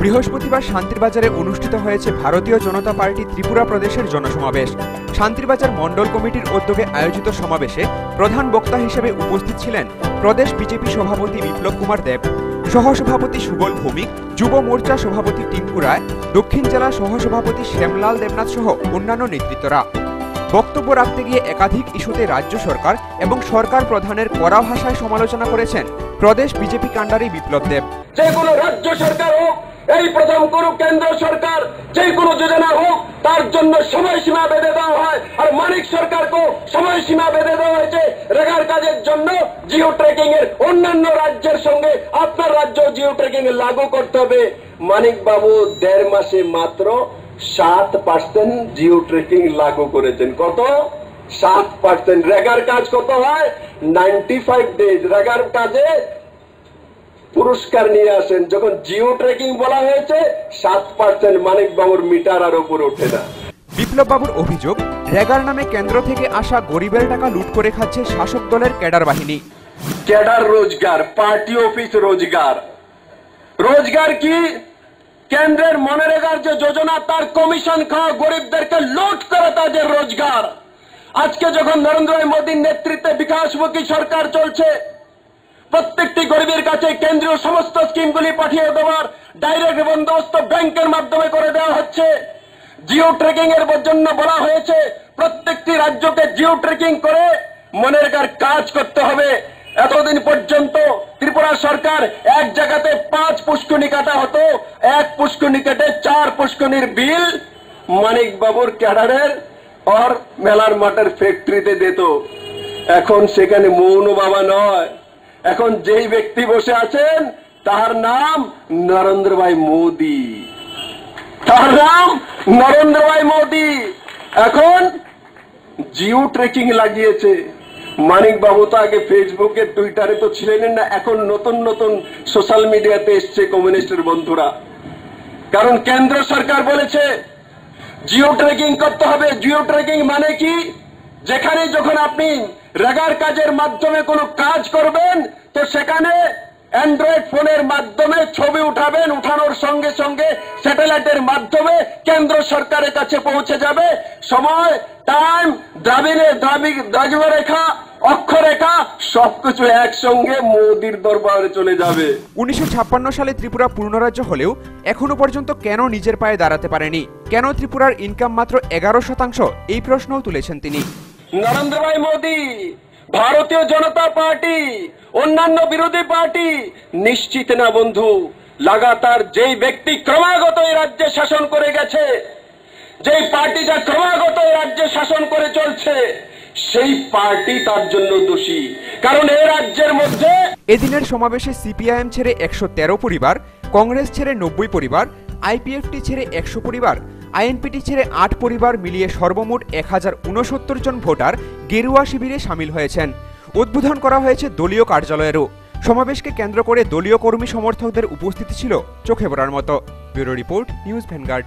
বৃহস্পতিবার শান্তিরবাজারে অনুষ্ঠিত হয়েছে ভারতীয় জনতা পার্টি ত্রিপুরা প্রদেশের জনসমাবেশ। শান্তিরবাজার মণ্ডল কমিটির উদ্যোগে আয়োজিত সমাবেশে প্রধান বক্তা হিসেবে উপস্থিত ছিলেন প্রদেশ বিজেপি সভাপতি বিপ্লব কুমার দেব, সহসভাপতি সুবল ভৌমিক, যুব মোর্চা সভাপতি টিঙ্কু রায়, দক্ষিণ জেলা সহসভাপতি শ্যামলাল দেবনাথ সহ অন্যান্য নেতৃত্বরা। বক্তব্য রাখতে গিয়ে একাধিক ইস্যুতে রাজ্য সরকার এবং সরকার প্রধানের কড়া ভাষায় সমালোচনা করেছেন প্রদেশ বিজেপি কাণ্ডারি বিপ্লব দেব। যে কোনো রাজ্য সরকার হোক, এই প্রথম করুক কেন্দ্র সরকার, যে কোনো যোজনা হোক তার জন্য সময়সীমা বেঁধে দেওয়া হয়, আর মানিক সরকারকে সময়সীমা বেঁধে দেওয়া হয়েছে রেগার কাজের জন্য। জিও ট্রেকিং এর অন্যান্য রাজ্যের সঙ্গে আপনার রাজ্য জিও ট্রেকিং লাগু করতে হবে। মানিক বাবু 1.5 মাসে মাত্র 7% জিও ট্রেকিং লাগু করেছেন। কত? 7%। রেগার কাজ কত হয়? 95 ডেজ। রেগার কাজে পুরস্কার নিয়ে আসেন। যখন জিও ট্রেকিং বলা হয়েছে 7% মানিক বাবুর মিটার আর উপর ওঠে না। বিপ্লব বাবুর অভিযোগ, রেগার নামে কেন্দ্র থেকে আসা গরিবের টাকা লুট করে খাচ্ছে শাসক দলের ক্যাডার বাহিনী। ক্যাডার রোজগার, পার্টি অফিস রোজগার। রোজগার কি? কেন্দ্রের মনরেগার যে যোজনা তার কমিশন খাওয়া গরিবদেরকে লুট করে তাদের রোজগার। আজকে যখন নরেন্দ্র মোদীর নেতৃত্বে বিকাশমুখী সরকার চলছে, প্রত্যেকটি গরিবের কাছে কেন্দ্রীয় সমস্ত স্কিমগুলি পাঠিয়ে দেওয়ার ডাইরেক্ট বন্দোবস্ত ব্যাংকের মাধ্যমে করে দেওয়া হচ্ছে। জিও ট্রেকিং এর জন্য বলা হয়েছে প্রত্যেকটি রাজ্যকে জিও ট্রেকিং করে মনরেগার কাজ করতে হবে। এতদিন পর্যন্ত ত্রিপুরা সরকার এক জায়গাতে 5 পুষ্করণী কাটা হতো, 1 পুষ্করণী কেটে 4 পুষ্করণীর বিল মানিক বাবুর ক্যাডারের আর মেলার মাঠের ফ্যাক্টরিতে দিত। এখন সেখানে মৌন বাবা নয়, এখন যেই ব্যক্তি বসে আছেন তার নাম নরেন্দ্র ভাই মোদী। তার নাম নরেন্দ্র ভাই মোদী। এখন জিও ট্রেকিং লাগিয়েছে। মানিক বাবু তো আগে ফেসবুকে টুইটারে তো ছিলেন না, এখন নতুন নতুন সোশ্যাল মিডিয়াতে এসছে কমিউনিস্টের বন্ধুরা। কারণ কেন্দ্র সরকার বলেছে জিও ট্রেকিং করতে হবে। জিও ট্রেকিং মানে কি? যেখানে যখন আপনি রেগার কাজের মাধ্যমে কোনো কাজ করবেন তো সেখানে অ্যান্ড্রয়েড ফোনের মাধ্যমে ছবি উঠাবেন, উঠানোর সঙ্গে সঙ্গে স্যাটেলাইটের মাধ্যমে কেন্দ্র সরকারের কাছে পৌঁছে যাবে। সময়, টাইম, দ্রাঘিমারেখা, অক্ষরেখা সবকিছু একসঙ্গে মোদির দরবারে চলে যাবে। 1956 সালে ত্রিপুরা পূর্ণরাজ্য হলেও এখনো পর্যন্ত কেন নিজের পায়ে দাঁড়াতে পারেনি? কেন ত্রিপুরার ইনকাম মাত্র 11%? এই প্রশ্নও তুলেছেন তিনি। নরেন্দ্র ভাই মোদী, ভারতীয় জনতা পার্টি, অন্যান্য বিরোধী পার্টি নিশ্চিত না বন্ধু। লাগাতার যেই ব্যক্তি ক্রমাগত এই রাজ্যে শাসন করে গেছে, যেই পার্টিটা ক্রমাগত এই রাজ্যে শাসন করে চলছে, সেই পার্টি তার জন্য দোষী। কারণ এই রাজ্যের মধ্যে এদিনের সমাবেশে সিপিআইএম ছেড়ে 113 পরিবার, কংগ্রেস ছেড়ে 90 পরিবার, আইপিএফটি ছেড়ে 100 পরিবার, আইএনপিটি ছেড়ে 8 পরিবার মিলিয়ে সর্বমোট 1069 জন ভোটার গেরুয়া শিবিরে সামিল হয়েছেন। উদ্বোধন করা হয়েছে দলীয় কার্যালয়েরও। সমাবেশকে কেন্দ্র করে দলীয় কর্মী সমর্থকদের উপস্থিতি ছিল চোখে পড়ার মতো। Bureau report, news vanguard.